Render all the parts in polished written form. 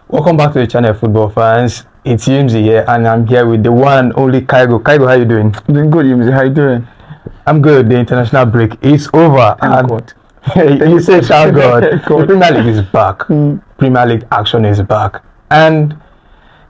Welcome back to the channel, football fans. It's Yimzy here, and I'm here with the one and only Kygo. Kygo, how you doing? Doing good, Yimzy. How you doing? I'm good. The international break is over. Thank God. You say, thank God. The Premier League is back. Premier League action is back. And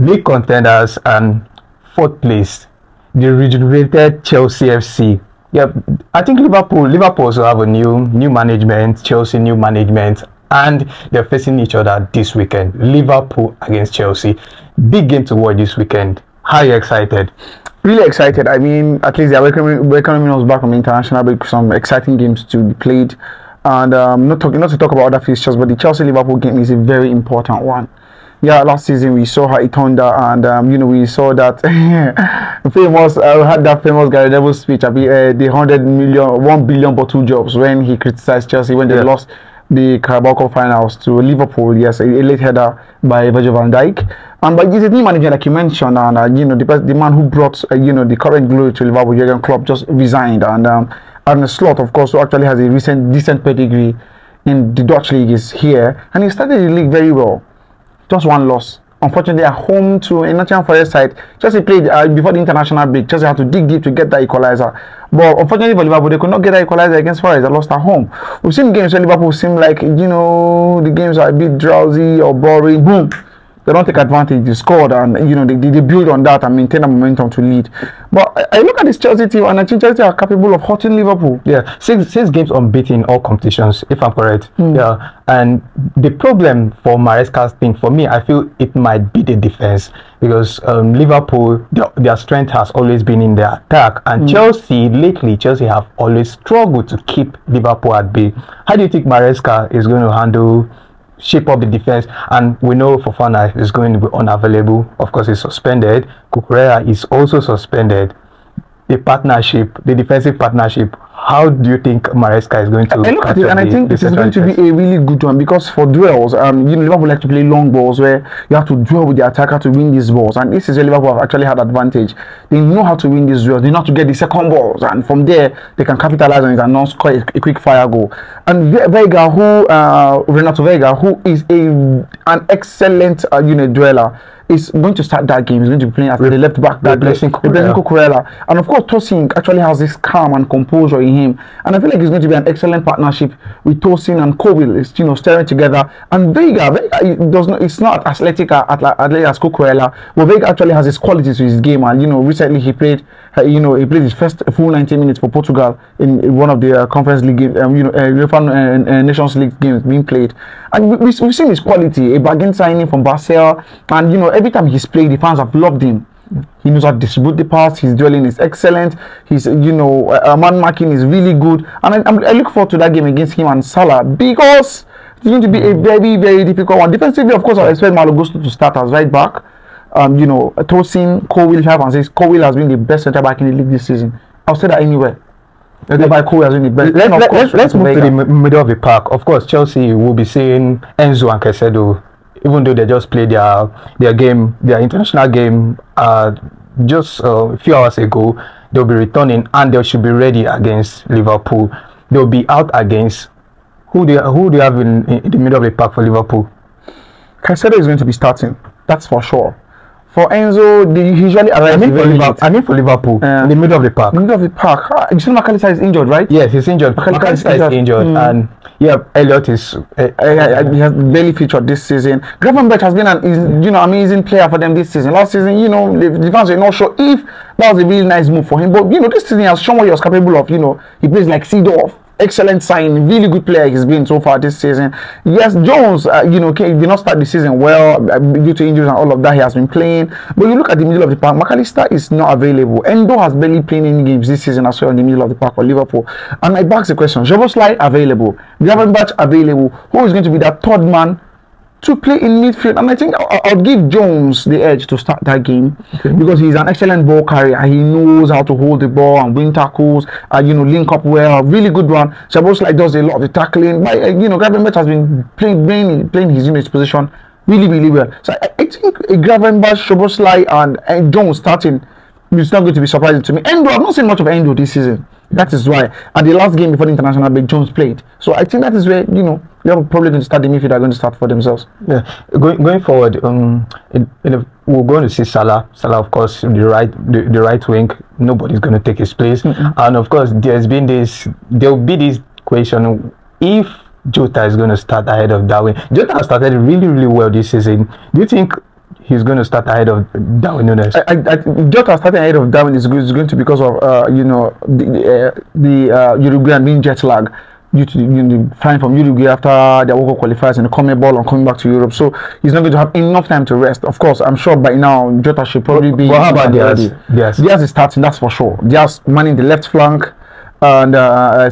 big contenders and fourth place, the rejuvenated Chelsea FC. Yeah, I think Liverpool also have a new management, Chelsea new management, and they're facing each other this weekend. Liverpool against Chelsea. Big game to watch this weekend. How are you excited? Really excited. I mean, at least they're welcoming us back from the international break. Some exciting games to be played, and not to talk about other fixtures, but the Chelsea Liverpool game is a very important one. Yeah, last season we saw how it turned out, and we saw that famous. Had that famous Gary Neville speech about the 1 billion bottle jobs when he criticized Chelsea when they lost the Carabao Cup finals to Liverpool. Yes, a late header by Virgil van Dijk. But he's a new manager, like you mentioned, and the man who brought the current glory to Liverpool, Jurgen Klopp, just resigned, and Arne Slot, of course, who actually has a decent pedigree in the Dutch league, is here, and he started the league very well. Just one loss, unfortunately, at home to a Nottingham Forest side. Chelsea played before the international break. Chelsea had to dig deep to get that equalizer, but unfortunately for Liverpool, they could not get that equalizer against Forest. They lost at home. We've seen games where Liverpool seem like the games are a bit drowsy or boring. Boom, they don't take advantage. They scored, and they build on that and maintain a momentum to lead. But I look at this Chelsea team, and I think Chelsea are capable of hurting Liverpool. Yeah, six games unbeaten in all competitions, if I'm correct. Yeah, and the problem for Maresca's team, for me, I feel it might be the defense, because Liverpool, their strength has always been in their attack, and Chelsea have always struggled to keep Liverpool at bay. How do you think Maresca is going to shape up the defense? And we know Fofana is going to be unavailable. Of course, he's suspended. Cucurella is also suspended. The defensive partnership, how do you think Maresca is going to look at it? And I think this is going to be a really good one, because for duels, Liverpool like to play long balls where you have to duel with the attacker to win these balls, and this is where Liverpool have actually had advantage. They know how to win these duels. They know how to get the second balls, and from there they can capitalize on it and not score a quick fire goal. And Renato Vega, who is an excellent dweller, is going to start that game. He's going to be playing as the left back, replacing Cucurella. And of course, Tosin actually has this calm and composure in him. And I feel like it's going to be an excellent partnership with Tosin and Kobil, is staring together. And Vega it's not athletic as Cucurella, but Vega actually has his qualities to his game. And recently he played he played his first full 90 minutes for Portugal in one of the Conference League games, Nations League games being played. And we've seen his quality, a bargain signing from Basel, and every time he's played, the fans have loved him. He knows how to distribute the pass. His dueling is excellent. His man marking is really good, and I look forward to that game against him and Salah, because it's going to be a very, very difficult one. Defensively, of course, I expect Malo Gusto to start as right back. Tosin, Kobil, Kobil has been the best centre back in the league this season. I'll say that anywhere. Let's move to the middle of the park. Of course, Chelsea will be seeing Enzo and Caicedo, even though they just played their international game just a few hours ago. They'll be returning, and they should be ready against Liverpool. They'll be out against who do you have in the middle of the park for Liverpool? Caicedo is going to be starting, that's for sure. For Enzo, they usually arrive. I mean for Liverpool, in the middle of the park. Middle of the park. You see, McAllister is injured, right? Yes, he's injured. McAllister is injured, and Elliot is. He has barely featured this season. Gravenberch has been an amazing player for them this season. Last season, the fans were not sure if that was a really nice move for him, but this season he has shown what he was capable of. He plays like Seedorf. Excellent sign, really good player he's been so far this season. Yes, Jones, did not start the season well due to injuries and all of that. He has been playing, but you look at the middle of the park, McAllister is not available. Endo has barely played any games this season as well in the middle of the park for Liverpool. And I back the question: Szoboszlai available, Gravenberch available. Who is going to be that third man to play in midfield? And I think I'll give Jones the edge to start that game, because he's an excellent ball carrier. He knows how to hold the ball and win tackles, link up well. Really good one. Szoboszlai does a lot of the tackling. But Gravenberch has been playing his position really, really well. So I think Gravenberch, Szoboszlai, and Jones starting it's not going to be surprising to me. Endo, I've not seen much of Endo this season. That is why at the last game before the international break, Jones played. So I think that is where they're probably going to start. The midfield are going to start for themselves. Yeah, going forward, we're going to see Salah. Salah, of course, the right wing. Nobody's going to take his place, and of course, there'll be this question: if Jota is going to start ahead of Darwin. Jota has started really, really well this season. Do you think he's going to start ahead of Darwin Núñez? Jota starting ahead of Darwin is going to be because of the Uruguayan being jet lag due to flying from Uruguay after their World Cup qualifiers and the CONMEBOL and coming back to Europe. So he's not going to have enough time to rest. Of course, I'm sure by now Jota should probably be. Well, how about Diaz? Diaz is starting, that's for sure. Diaz manning the left flank, and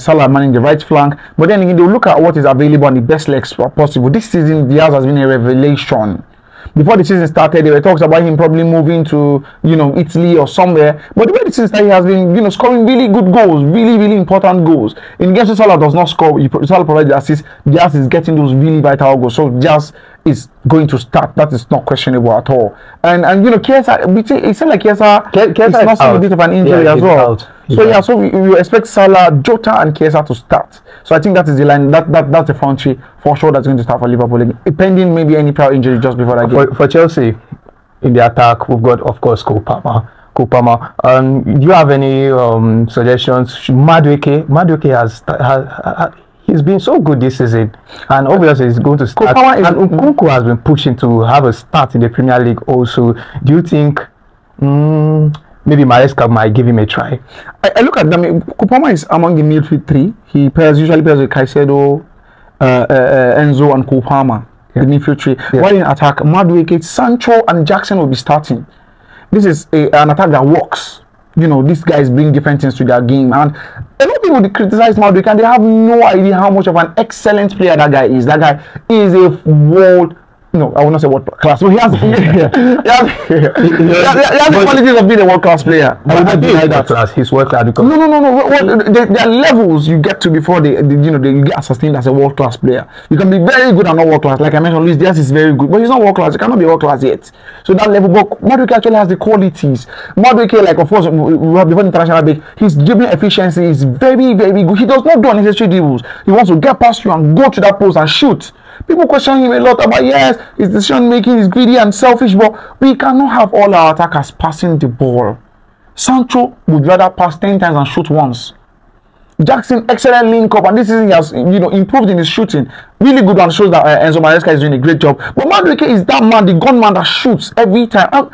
Salah manning the right flank. But then again, they'll look at what is available on the best legs possible. This season, Diaz has been a revelation. Before the season started, there were talks about him probably moving to Italy or somewhere. But the way the season started, he has been scoring really good goals, really, really important goals. In games, Salah does not score. Salah provides the assist. Diaz is getting those really vital goals. So Diaz is going to start. That is not questionable at all. And Chiesa, it seems like Chiesa is not seeing a bit of an injury as well. So we expect Salah, Jota, and Chiesa to start. So I think that is the line. That's the front three for sure that's going to start for Liverpool, pending maybe any prior injury just before that game. For Chelsea, in the attack, we've got, of course, Cole Palmer. Do you have any suggestions? Madueke has he's been so good this season, and obviously he's going to start. And Nkunku has been pushing to have a start in the Premier League also. Do you think maybe Maresca might give him a try? I look at them. Kupama is among the midfield three. He usually pairs with Caicedo, Enzo, and Kupama. The midfield three. While in attack, Madueke, Sancho, and Jackson will be starting. This is an attack that works. These guys bring different things to their game, and a lot of people criticize Madueke, and they have no idea how much of an excellent player that guy is. That guy is a world. No, I will not say world class. So he has the qualities of being a world class player. I would not deny that. He's world class because no. There are levels you get to before you get sustained as a world class player. You can be very good and not world class. Like I mentioned, Luis Diaz is very good, but he's not world class. He cannot be world class yet. So that level, but Madueke actually has the qualities. Madueke, like of course, before the international break, his dribbling efficiency is very, very good. He does not do unnecessary dribbles. He wants to get past you and go to that post and shoot. People question him a lot about, yes, his decision making is greedy and selfish, but we cannot have all our attackers passing the ball. Sancho would rather pass 10 times and shoot once. Jackson, excellent link up, and this season he has improved in his shooting. Really good one, shows that Enzo Maresca is doing a great job. But Madueke is that man, the gunman that shoots every time. And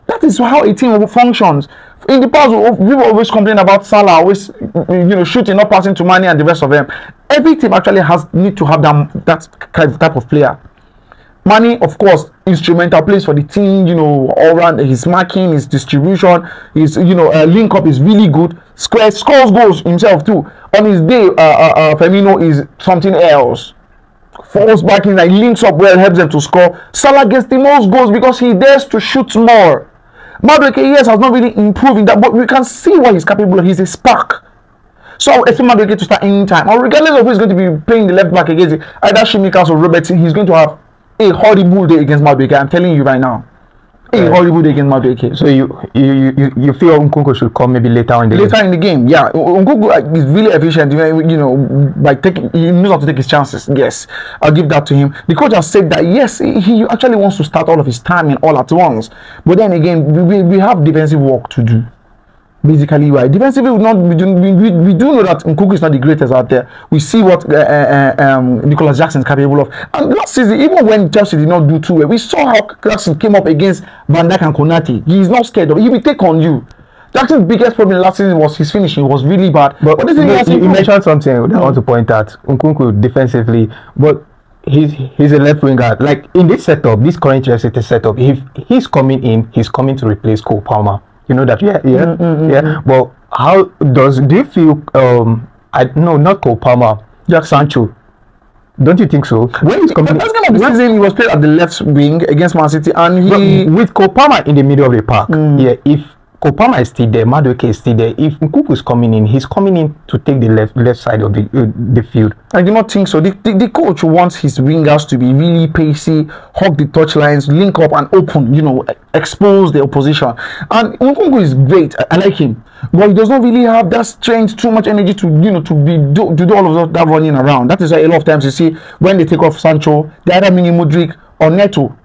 that is how a team functions. In the past, people always complain about Salah always shooting, not passing to Mane and the rest of them. Every team actually need to have that type of player. Mane, of course, instrumental plays for the team, all around his marking, his distribution, his link up is really good. Scores goals himself too. On his day, Firmino is something else. Falls back in, like links up well, helps them to score. Salah gets the most goals because he dares to shoot more. Madueke, yes, has not really improved in that, but we can see what he's capable of. He's a spark. So I expect Madueke to start anytime. Or regardless of who is going to be playing the left back against either Shimikas or Robertson, he's going to have a horrible day against Madueke. I'm telling you right now. Horrible day against Madueke. So you feel Nkunku should come maybe later in the game? Yeah. Nkunku is really efficient, he knows how to take his chances. Yes, I'll give that to him. The coach has said that yes, he actually wants to start all of his time in all at once. But then again, we have defensive work to do. Basically, right? Defensively, we do know that Nkunku is not the greatest out there. We see what Nicholas Jackson is capable of. And last season, even when Chelsea did not do too well, we saw how Jackson came up against Van Dijk and Konate. He is not scared of it. He will take on you. Jackson's biggest problem last season was his finishing. It was really bad. But this you mentioned something I want to point out. Nkunku defensively, but he's a left winger. Like in this setup, this current Chelsea setup, if he's coming in, he's coming to replace Cole Palmer. You know that, yeah. But how do you feel? No, not Cole Palmer, Sancho. Don't you think so? When he's coming, last game of the season, he was played at the left wing against Man City, and with Cole Palmer in the middle of the park. Yeah, if Kopama is still there, Madueke is still there. If Nkunku is coming in, he's coming in to take the left side of the field. I do not think so. The coach wants his wingers to be really pacey, hug the touch lines, link up and open, you know, expose the opposition. And Nkunku is great. I like him. But he does not really have that strength, too much energy to, you know, to do all of that running around. That is why a lot of times you see when they take off Sancho, they either Mini Mudryk or Neto.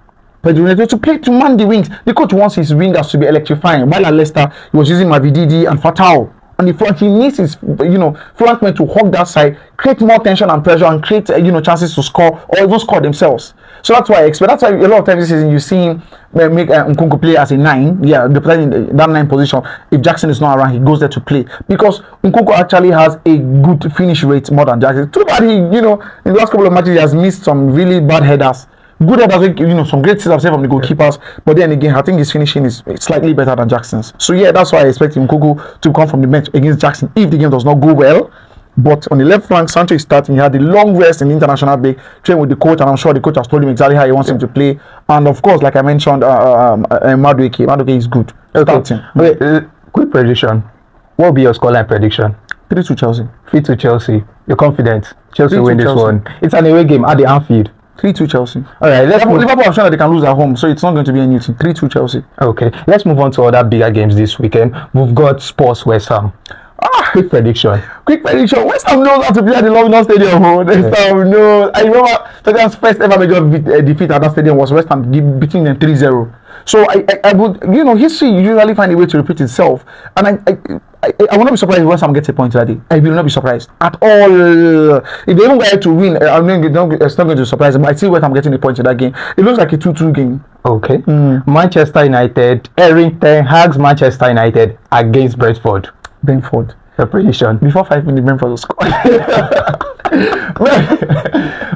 Pedro Neto to play to man the wings. The coach wants his wingers to be electrifying. While at Leicester, he was using Mavididi and Fatao on the front. He needs his, you know, flankmen to hug that side, create more tension and pressure, and create, you know, chances to score or even score themselves. So that's why I expect. That's why a lot of times this season you see him make Nkunku play as a 9. Yeah, they play in that 9 position. If Jackson is not around, he goes there to play because Nkunku actually has a good finish rate more than Jackson. Too bad he, you know, in the last couple of matches he has missed some really bad headers. Good headers, you know, some great saves from the goalkeepers, but then again, I think his finishing is slightly better than Jackson's. So yeah, that's why I expect Nkunku to come from the bench against Jackson if the game does not go well. But on the left flank, Sancho is starting. He had the long rest in the international break, trained with the coach, and I'm sure the coach has told him exactly how he wants him to play. And of course, like I mentioned, Madueke is good. Okay, quick prediction. What will be your scoreline prediction? 3-2 Chelsea. 3-2 Chelsea. You're confident Chelsea win this one? It's an away game at the Anfield. 3-2 Chelsea. All right, Liverpool, I'm sure that they can lose at home, so it's not going to be anything. 3-2 Chelsea. Okay, let's move on to other bigger games this weekend. We've got Spurs West Ham. Quick prediction. West Ham knows how to play at the London Stadium. West Ham knows. I remember Tottenham's first ever major defeat at that stadium was West Ham beating them 3-0. So I would, you know, history usually find a way to repeat itself, and I will not be surprised if West Ham gets a point today. I will not be surprised at all. If they don't get to win, it's not going to surprise them. But I see West Ham getting a point in that game. It looks like a 2-2 game. Okay. Manchester United, Erik ten Hag's Manchester United against Brentford. The prediction. Before 5 minutes, Brentford will score.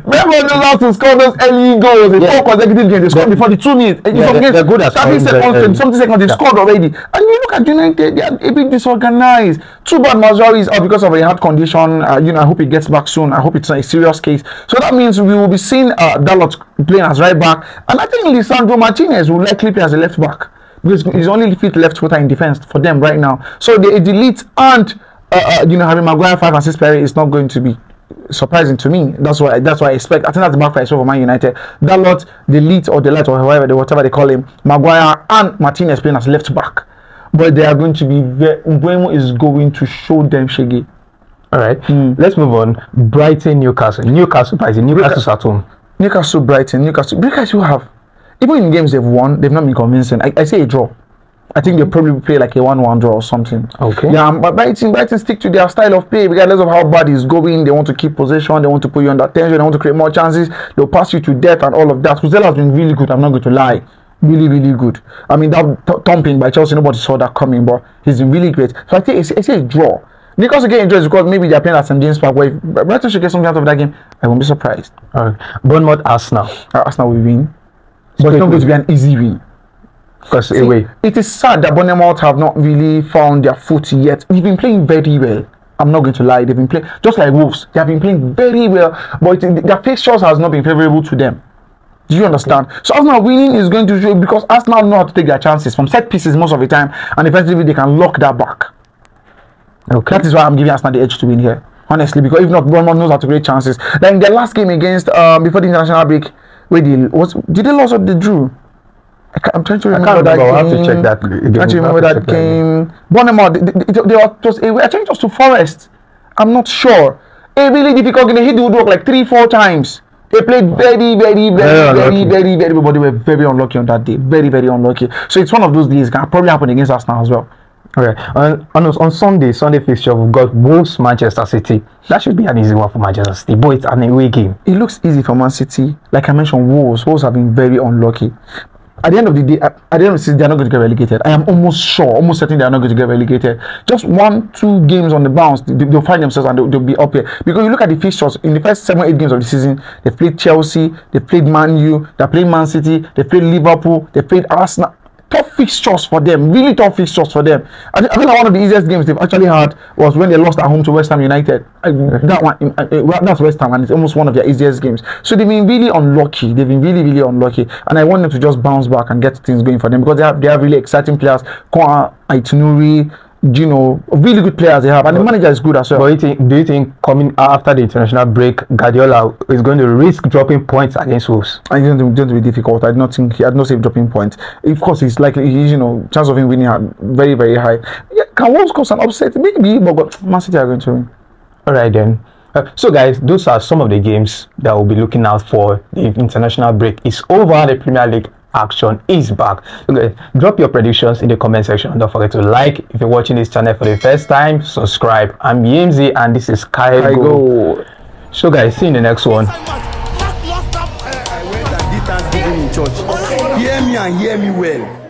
Brentford knows how to score those early goals in 4 consecutive games. They scored before the 2 minutes. They're good at scoring. 30 seconds, they scored already. And you look at United, they are a bit disorganized. Too bad Mazraoui is out because of a heart condition. You know, I hope he gets back soon. I hope it's not a serious case. So that means we will be seeing Dalot playing as right back. And I think Lisandro Martinez will likely play as a left back, because he's only fit left footer in defense for them right now. So the delete and you know, having Maguire 5 and 6 pairing is not going to be surprising to me. That's why I expect. I think that's the back five for Man United. Dalot, delete or delight or whatever they call him, Maguire and Martinez playing as left back. But they are going to be Mbeumo is going to show them shaggy. All right, let's move on. Brighton, Newcastle at home. Newcastle, Brighton, you have. Even in games they've won, they've not been convincing. I say a draw. I think they'll probably play like a 1-1 draw or something. Okay. Yeah, but Brighton stick to their style of play regardless of how bad it's going. They want to keep possession. They want to put you under tension. They want to create more chances. They'll pass you to death and all of that. Kuzela has been really good. I'm not going to lie. Really, really good. I mean, that thumping by Chelsea, nobody saw that coming, but he's been really great. So I think it's a draw. Newcastle get injured because maybe they're playing at St. James Park. Where Brighton should get something out of that game, I won't be surprised. All right. Bournemouth, Arsenal. Arsenal will win. But it's not going to be an easy win. Because it is sad that Bournemouth have not really found their foot yet. They've been playing very well. I'm not going to lie. They've been playing just like Wolves. They have been playing very well, but their fixtures has not been favorable to them. Do you understand? So Arsenal winning is going to show because Arsenal know how to take their chances from set pieces most of the time, and effectively they can lock that back. Okay. That is why I'm giving Arsenal the edge to win here, honestly. Because if not, Bournemouth knows how to create chances. Like in their last game against before the international break, where did they lose or they drew? I'm trying to remember that game. I have to check that. I'm trying to remember that game. Bournemouth, they were just. I think it was to Forest. I'm not sure. A really difficult game. They hit the woodwork like 3-4 times. They played very, but they were very unlucky on that day. Very, very unlucky. So it's one of those days. Can probably happen against us now as well. Okay. On Sunday fixture, we've got Wolves, Manchester City. That should be an easy one for Manchester City, but it's an away game. It looks easy for Man City. Like I mentioned, Wolves have been very unlucky. At the end of the day, at the end of the season, they're not going to get relegated. I am almost certain they're not going to get relegated. Just 1-2 games on the bounce, they'll find themselves and they'll be up here. Because you look at the fixtures, in the first 7-8 games of the season, they've played Chelsea, they've played Man U, they've played Man City, they've played Liverpool, they've played Arsenal. tough fixtures for them, really tough fixtures for them. I think one of the easiest games they've actually had was when they lost at home to West Ham United. That one, that's West Ham, and it's almost one of their easiest games. So they've been really unlucky. They've been really, really unlucky, and I want them to just bounce back and get things going for them, because they have really exciting players. Kwa Aitunuri, you know, really good players they have, and the manager is good as well. But do you think coming after the international break, Guardiola is going to risk dropping points against Wolves? I think it's going to be difficult. I do not think he had no safe dropping points. Of course, he's likely, you know, chance of him winning are very, very high. Yeah, can Wolves cause an upset? Maybe, but Man City are going to win. All right then. So guys, those are some of the games that we'll be looking out for. The international break is over. The Premier League action is back. Okay, drop your predictions in the comment section. Don't forget to like. If you're watching this channel for the first time, subscribe. I'm Yimzy and this is Kygo. So guys, see you in the next one. I went and did Thanksgiving in church. Hear me and hear me well.